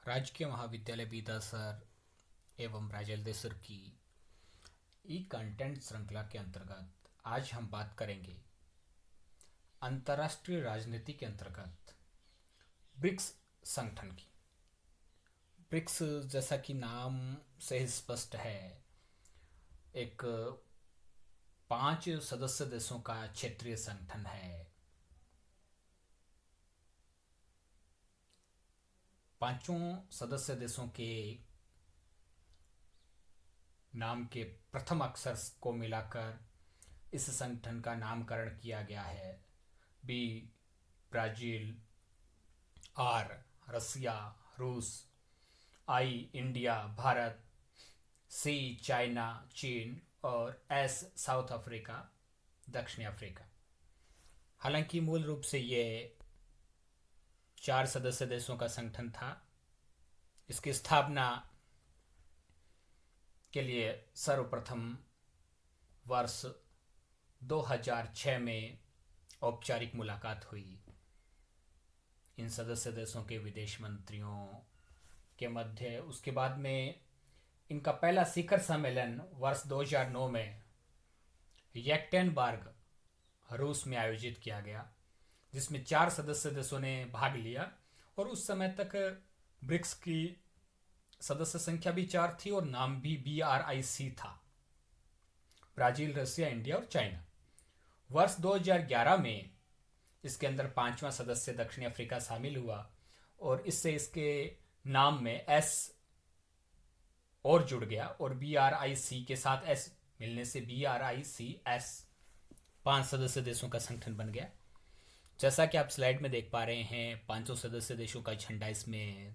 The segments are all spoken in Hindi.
राजकीय महाविद्यालय बीदासर एवं राजेल देसर की ई कंटेंट श्रृंखला के अंतर्गत आज हम बात करेंगे अंतर्राष्ट्रीय राजनीति के अंतर्गत ब्रिक्स संगठन की। ब्रिक्स जैसा कि नाम से ही स्पष्ट है, एक 5 सदस्य देशों का क्षेत्रीय संगठन है। पांचों सदस्य देशों के नाम के प्रथम अक्षर को मिलाकर इस संगठन का नामकरण किया गया है। बी ब्राज़ील, आर रसिया रूस, आई इंडिया भारत, सी चाइना चीन और एस साउथ अफ्रीका दक्षिण अफ्रीका। हालांकि मूल रूप से ये 4 सदस्य देशों का संगठन था। इसकी स्थापना के लिए सर्वप्रथम वर्ष 2006 में औपचारिक मुलाकात हुई इन सदस्य देशों के विदेश मंत्रियों के मध्य। उसके बाद में इनका पहला शिखर सम्मेलन वर्ष 2009 में येक्टेनबर्ग रूस में आयोजित किया गया, जिसमें 4 सदस्य देशों ने भाग लिया। और उस समय तक ब्रिक्स की सदस्य संख्या भी 4 थी और नाम भी BRIC था, ब्राजील, रसिया, इंडिया और चाइना। वर्ष 2011 में इसके अंदर 5वां सदस्य दक्षिण अफ्रीका शामिल हुआ और इससे इसके नाम में एस और जुड़ गया और BRIC के साथ एस मिलने से BRICS 5 सदस्य देशों का संगठन बन गया। जैसा कि आप स्लाइड में देख पा रहे हैं, 500 सदस्य देशों का झंडा इसमें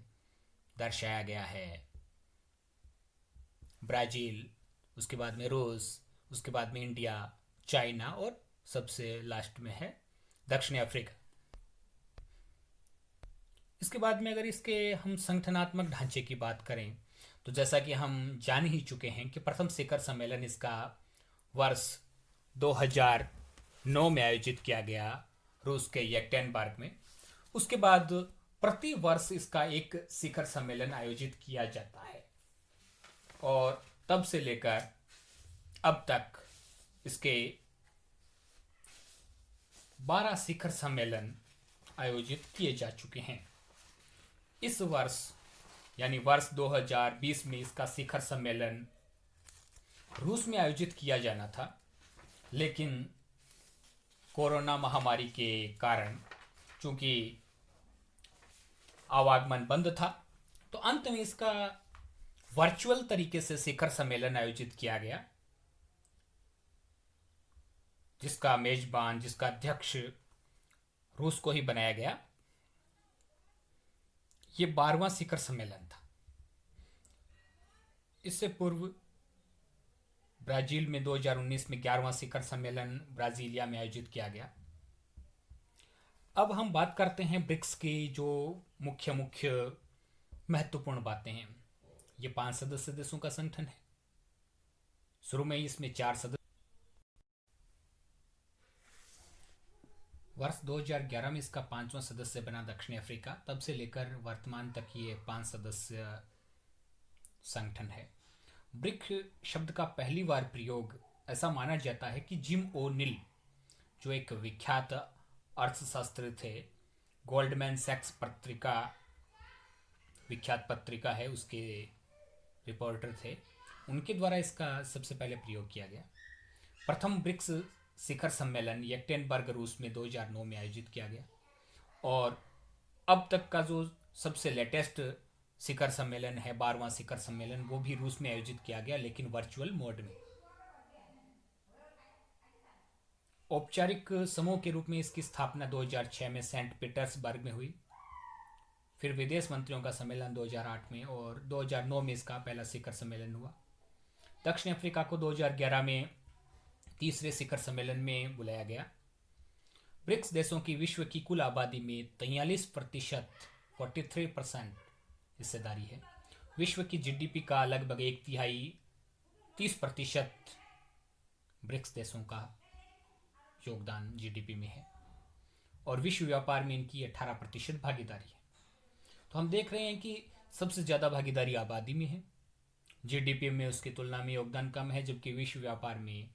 दर्शाया गया है। ब्राज़ील, उसके बाद में रूस, उसके बाद में इंडिया, चाइना और सबसे लास्ट में है दक्षिण अफ्रीका। इसके बाद में अगर इसके हम संगठनात्मक ढांचे की बात करें तो जैसा कि हम जान ही चुके हैं कि प्रथम शिखर सम्मेलन इसका वर्ष 2009 में आयोजित किया गया रूस के येक्टेनबर्ग में। उसके बाद प्रति वर्ष इसका एक शिखर सम्मेलन आयोजित किया जाता है और तब से लेकर अब तक इसके 12 शिखर सम्मेलन आयोजित किए जा चुके हैं। इस वर्ष यानी वर्ष 2020 में इसका शिखर सम्मेलन रूस में आयोजित किया जाना था, लेकिन कोरोना महामारी के कारण चूंकि आवागमन बंद था तो अंत में इसका वर्चुअल तरीके से शिखर सम्मेलन आयोजित किया गया, जिसका मेजबान, जिसका अध्यक्ष रूस को ही बनाया गया। ये 12वां शिखर सम्मेलन था। इससे पूर्व ब्राजील में 2019 में 11वां शिखर सम्मेलन ब्राजीलिया में आयोजित किया गया। अब हम बात करते हैं ब्रिक्स की जो मुख्य मुख्य महत्वपूर्ण बातें हैं। ये 5 सदस्य देशों का संगठन है। शुरू में ही इसमें 4 सदस्य। वर्ष 2011 में इसका 5वां सदस्य बना दक्षिण अफ्रीका। तब से लेकर वर्तमान तक ये 5 सदस्य संगठन है। ब्रिक शब्द का पहली बार प्रयोग ऐसा माना जाता है कि जिम ओ'नील, जो एक विख्यात अर्थशास्त्री थे, गोल्डमैन सैक्स पत्रिका, विख्यात पत्रिका है, उसके रिपोर्टर थे, उनके द्वारा इसका सबसे पहले प्रयोग किया गया। प्रथम ब्रिक्स शिखर सम्मेलन येक्टेनबर्ग रूस में 2009 में आयोजित किया गया और अब तक का जो सबसे लेटेस्ट शिखर सम्मेलन है, 12वां शिखर सम्मेलन, वो भी रूस में आयोजित किया गया, लेकिन वर्चुअल मोड में। औपचारिक समूह के रूप में इसकी स्थापना 2006 में सेंट पीटर्सबर्ग में हुई। फिर विदेश मंत्रियों का सम्मेलन 2008 में और 2009 में इसका पहला शिखर सम्मेलन हुआ। दक्षिण अफ्रीका को 2011 में तीसरे शिखर सम्मेलन में बुलाया गया। ब्रिक्स देशों की विश्व की कुल आबादी में 43%, 43% हिस्सेदारी है। विश्व की जीडीपी का लगभग 1/3, 30% ब्रिक्स देशों का योगदान जीडीपी में है और विश्व व्यापार में इनकी 18% भागीदारी है। तो हम देख रहे हैं कि सबसे ज़्यादा भागीदारी आबादी में है। जीडीपी में उसकी तुलना में योगदान कम है, जबकि विश्व व्यापार में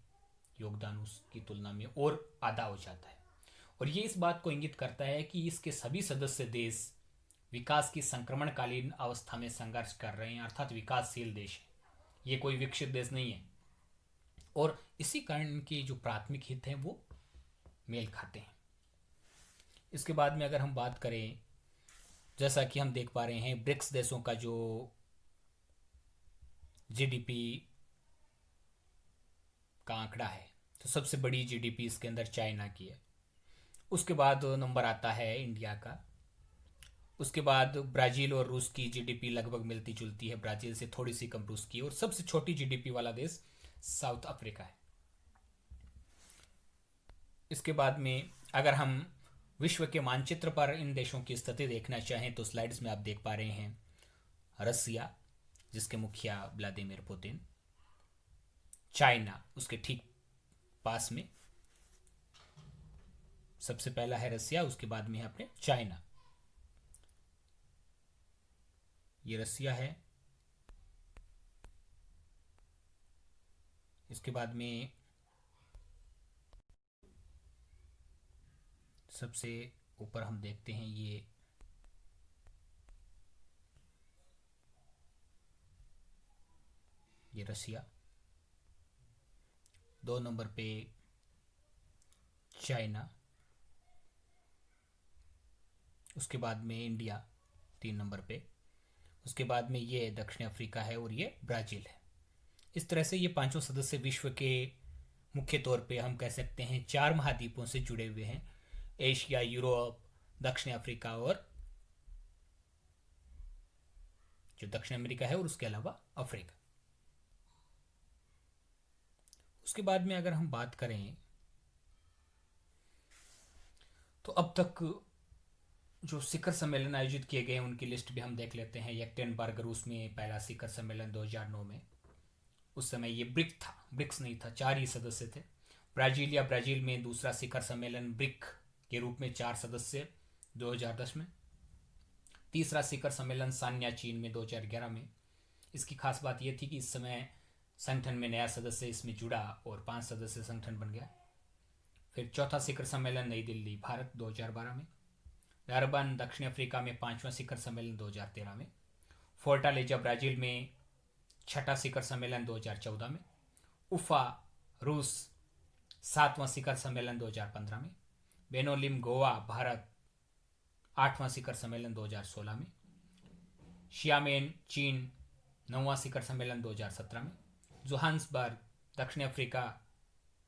योगदान उसकी तुलना में और आधा हो जाता है। और ये इस बात को इंगित करता है कि इसके सभी सदस्य देश विकास की संक्रमणकालीन अवस्था में संघर्ष कर रहे हैं, अर्थात विकासशील देश है, ये कोई विकसित देश नहीं है। और इसी कारण इनके जो प्राथमिक हित हैं वो मेल खाते हैं। इसके बाद में अगर हम बात करें, जैसा कि हम देख पा रहे हैं, ब्रिक्स देशों का जो जीडीपी का आंकड़ा है, तो सबसे बड़ी जीडीपी इसके अंदर चाइना की है। उसके बाद नंबर आता है इंडिया का। उसके बाद ब्राज़ील और रूस की जीडीपी लगभग मिलती जुलती है, ब्राज़ील से थोड़ी सी कम रूस की। और सबसे छोटी जीडीपी वाला देश साउथ अफ्रीका है। इसके बाद में अगर हम विश्व के मानचित्र पर इन देशों की स्थिति देखना चाहें तो स्लाइड्स में आप देख पा रहे हैं रसिया, जिसके मुखिया व्लादिमीर पुतिन, चाइना उसके ठीक पास में, सबसे पहला है रसिया, उसके बाद में है अपने चाइना। ये रसिया है, इसके बाद में सबसे ऊपर हम देखते हैं ये रसिया, 2 नंबर पे चाइना, उसके बाद में इंडिया 3 नंबर पे, उसके बाद में ये दक्षिण अफ्रीका है और ये ब्राज़ील है। इस तरह से ये पांचों सदस्य विश्व के मुख्य तौर पे हम कह सकते हैं 4 महाद्वीपों से जुड़े हुए हैं, एशिया, यूरोप, दक्षिण अफ्रीका और जो दक्षिण अमेरिका है, और उसके अलावा अफ्रीका। उसके बाद में अगर हम बात करें तो अब तक जो शिखर सम्मेलन आयोजित किए गए हैं उनकी लिस्ट भी हम देख लेते हैं। यekaterinburg रूस में पहला शिखर सम्मेलन 2009 में, उस समय ये ब्रिक्स नहीं था, 4 ही सदस्य थे। ब्राज़ील में दूसरा शिखर सम्मेलन ब्रिक के रूप में 4 सदस्य 2010 में। तीसरा शिखर सम्मेलन सान्या चीन में 2011 में। इसकी खास बात यह थी कि इस समय संगठन में नया सदस्य इसमें जुड़ा और 5 सदस्य संगठन बन गया। फिर चौथा शिखर सम्मेलन नई दिल्ली भारत 2012 में। डरबन दक्षिण अफ्रीका में 5वां शिखर सम्मेलन 2013 में। फोर्टालेजा ब्राज़ील में 6ठा शिखर सम्मेलन 2014 में। उफा रूस 7वां शिखर सम्मेलन 2015 में। बेनोलिम गोवा भारत 8वां शिखर सम्मेलन 2016 में। शियामेन चीन 9वां शिखर सम्मेलन 2017 में। जोहान्सबर्ग दक्षिण अफ्रीका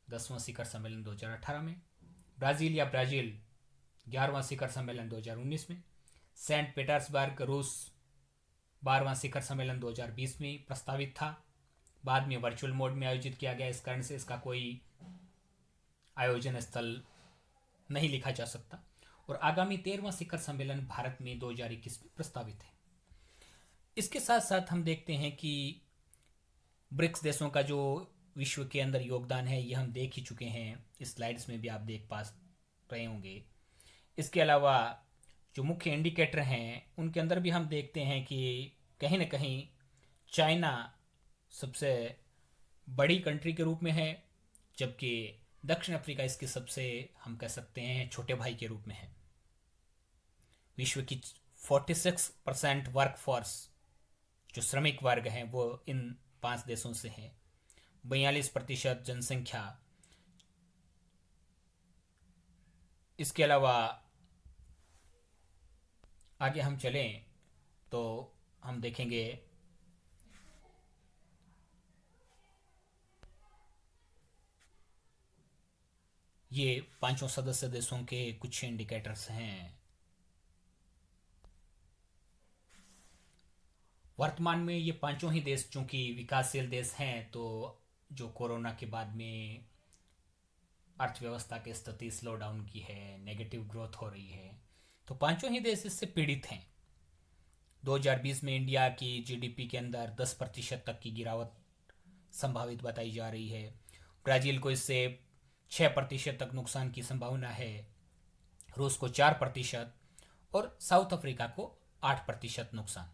10वां शिखर सम्मेलन 2018 में। ब्राज़ील 11वां शिखर सम्मेलन 2019 में। सेंट पीटर्सबर्ग रूस 12वां शिखर सम्मेलन 2020 में प्रस्तावित था, बाद में वर्चुअल मोड में आयोजित किया गया, इस कारण से इसका कोई आयोजन स्थल नहीं लिखा जा सकता। और आगामी 13वां शिखर सम्मेलन भारत में 2021 में प्रस्तावित है। इसके साथ साथ हम देखते हैं कि ब्रिक्स देशों का जो विश्व के अंदर योगदान है ये हम देख ही चुके हैं, इस स्लाइड्स में भी आप देख पा रहे होंगे। इसके अलावा जो मुख्य इंडिकेटर हैं उनके अंदर भी हम देखते हैं कि कहीं ना कहीं चाइना सबसे बड़ी कंट्री के रूप में है, जबकि दक्षिण अफ्रीका इसके सबसे हम कह सकते हैं छोटे भाई के रूप में है। विश्व की 46% वर्कफोर्स जो श्रमिक वर्ग हैं वो इन 5 देशों से है। 42% जनसंख्या। इसके अलावा आगे हम चलें तो हम देखेंगे ये 5 सदस्य देशों के कुछ इंडिकेटर्स हैं। वर्तमान में ये 5 ही देश चूंकि विकासशील देश हैं, तो जो कोरोना के बाद में अर्थव्यवस्था की स्थिति स्लो डाउन की है, नेगेटिव ग्रोथ हो रही है, तो 5 ही देश इससे पीड़ित हैं। 2020 में इंडिया की जीडीपी के अंदर 10% तक की गिरावट संभावित बताई जा रही है। ब्राज़ील को इससे 6% तक नुकसान की संभावना है, रूस को 4% और साउथ अफ्रीका को 8% नुकसान।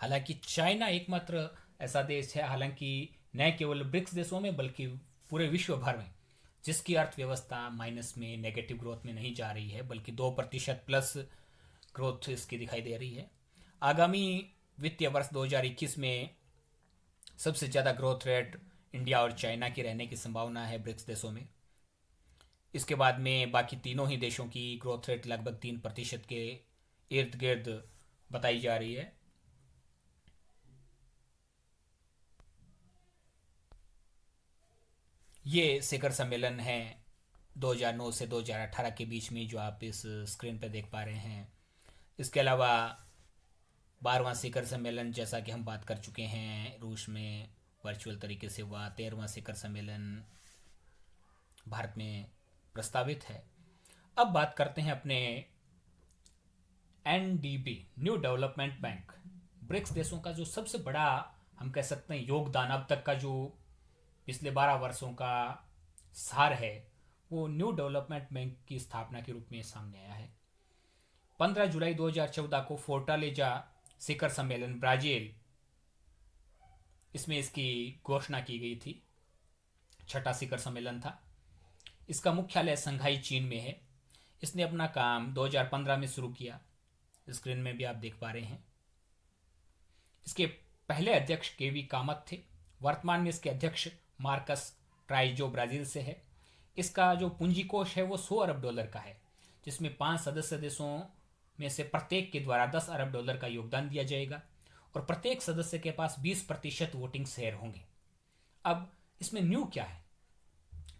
हालांकि चाइना एकमात्र ऐसा देश है, हालांकि न केवल ब्रिक्स देशों में बल्कि पूरे विश्व भर में, जिसकी अर्थव्यवस्था माइनस में, नेगेटिव ग्रोथ में नहीं जा रही है, बल्कि 2% प्लस ग्रोथ इसकी दिखाई दे रही है। आगामी वित्तीय वर्ष 2021 में सबसे ज़्यादा ग्रोथ रेट इंडिया और चाइना की रहने की संभावना है ब्रिक्स देशों में। इसके बाद में बाकी तीनों ही देशों की ग्रोथ रेट लगभग 3% के इर्द गिर्द बताई जा रही है। ये शिखर सम्मेलन है 2009 से 2018 के बीच में, जो आप इस स्क्रीन पर देख पा रहे हैं। इसके अलावा 12वां शिखर सम्मेलन, जैसा कि हम बात कर चुके हैं, रूस में वर्चुअल तरीके से हुआ। 13वां शिखर सम्मेलन भारत में प्रस्तावित है। अब बात करते हैं अपने NDB, new development bank. BRICS देशों का जो सबसे बड़ा, हम कह सकते हैं, योगदान अब तक का, जो पिछले 12 वर्षों का सार है, वो न्यू डेवलपमेंट बैंक की स्थापना के रूप में सामने आया है। 15 जुलाई 2014 को फोर्टालेजा शिखर सम्मेलन ब्राजील, इसमें इसकी घोषणा की गई थी। छठा शिखर सम्मेलन था। इसका मुख्यालय संघाई चीन में है। इसने अपना काम 2015 में शुरू किया। स्क्रीन में भी आप देख पा रहे हैं। इसके पहले अध्यक्ष केवी कामत थे। वर्तमान में इसके अध्यक्ष मार्कस ट्राइजो ब्राजील से है। इसका जो पूंजी कोष है वो $100 अरब का है, जिसमें 5 सदस्य देशों में से प्रत्येक के द्वारा $10 अरब का योगदान दिया जाएगा और प्रत्येक सदस्य के पास 20% वोटिंग शेयर होंगे। अब इसमें न्यू क्या है,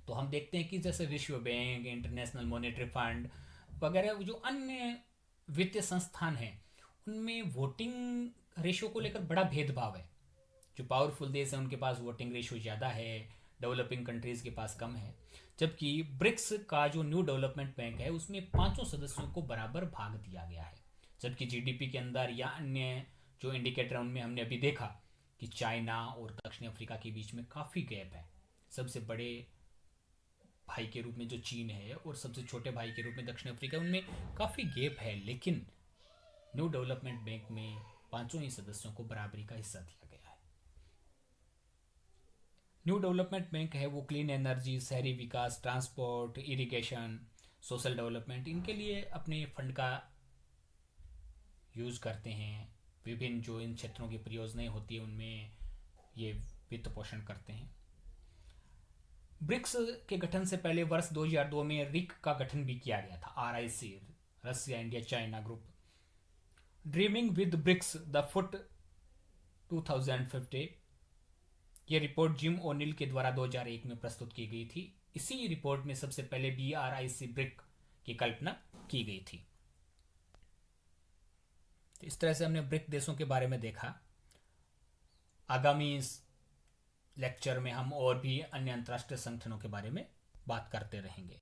तो हम देखते हैं कि जैसे विश्व बैंक, इंटरनेशनल मॉनेटरी फंड वगैरह जो अन्य वित्तीय संस्थान हैं, उनमें वोटिंग रेशियो को लेकर बड़ा भेदभाव है। जो पावरफुल देश हैं उनके पास वोटिंग रेशियो ज़्यादा है, डेवलपिंग कंट्रीज के पास कम है। जबकि ब्रिक्स का जो न्यू डेवलपमेंट बैंक है उसमें 5 सदस्यों को बराबर भाग दिया गया है। जबकि जीडीपी के अंदर या अन्य जो इंडिकेटर उनमें हमने अभी देखा कि चाइना और दक्षिण अफ्रीका के बीच में काफ़ी गैप है। सबसे बड़े भाई के रूप में जो चीन है और सबसे छोटे भाई के रूप में दक्षिण अफ्रीका, उनमें काफ़ी गैप है। लेकिन न्यू डेवलपमेंट बैंक में 5 ही सदस्यों को बराबरी का हिस्सा दिया गया है। न्यू डेवलपमेंट बैंक है वो क्लीन एनर्जी, शहरी विकास, ट्रांसपोर्ट, इरिगेशन, सोशल डेवलपमेंट, इनके लिए अपने फंड का यूज़ करते हैं। विभिन्न जो इन क्षेत्रों की परियोजनाएं होती है उनमें ये वित्त पोषण करते हैं। ब्रिक्स के गठन से पहले वर्ष 2002 में रिक का गठन भी किया गया था, RIC, Russia, India, China group. Dreaming with BRICS the foot 2050, ये रिपोर्ट जिम ओनिल के द्वारा 2001 में प्रस्तुत की गई थी। इसी रिपोर्ट में सबसे पहले BRIC ब्रिक की कल्पना की गई थी। तो इस तरह से हमने ब्रिक देशों के बारे में देखा। आगामी लेक्चर में हम और भी अन्य अंतर्राष्ट्रीय संगठनों के बारे में बात करते रहेंगे।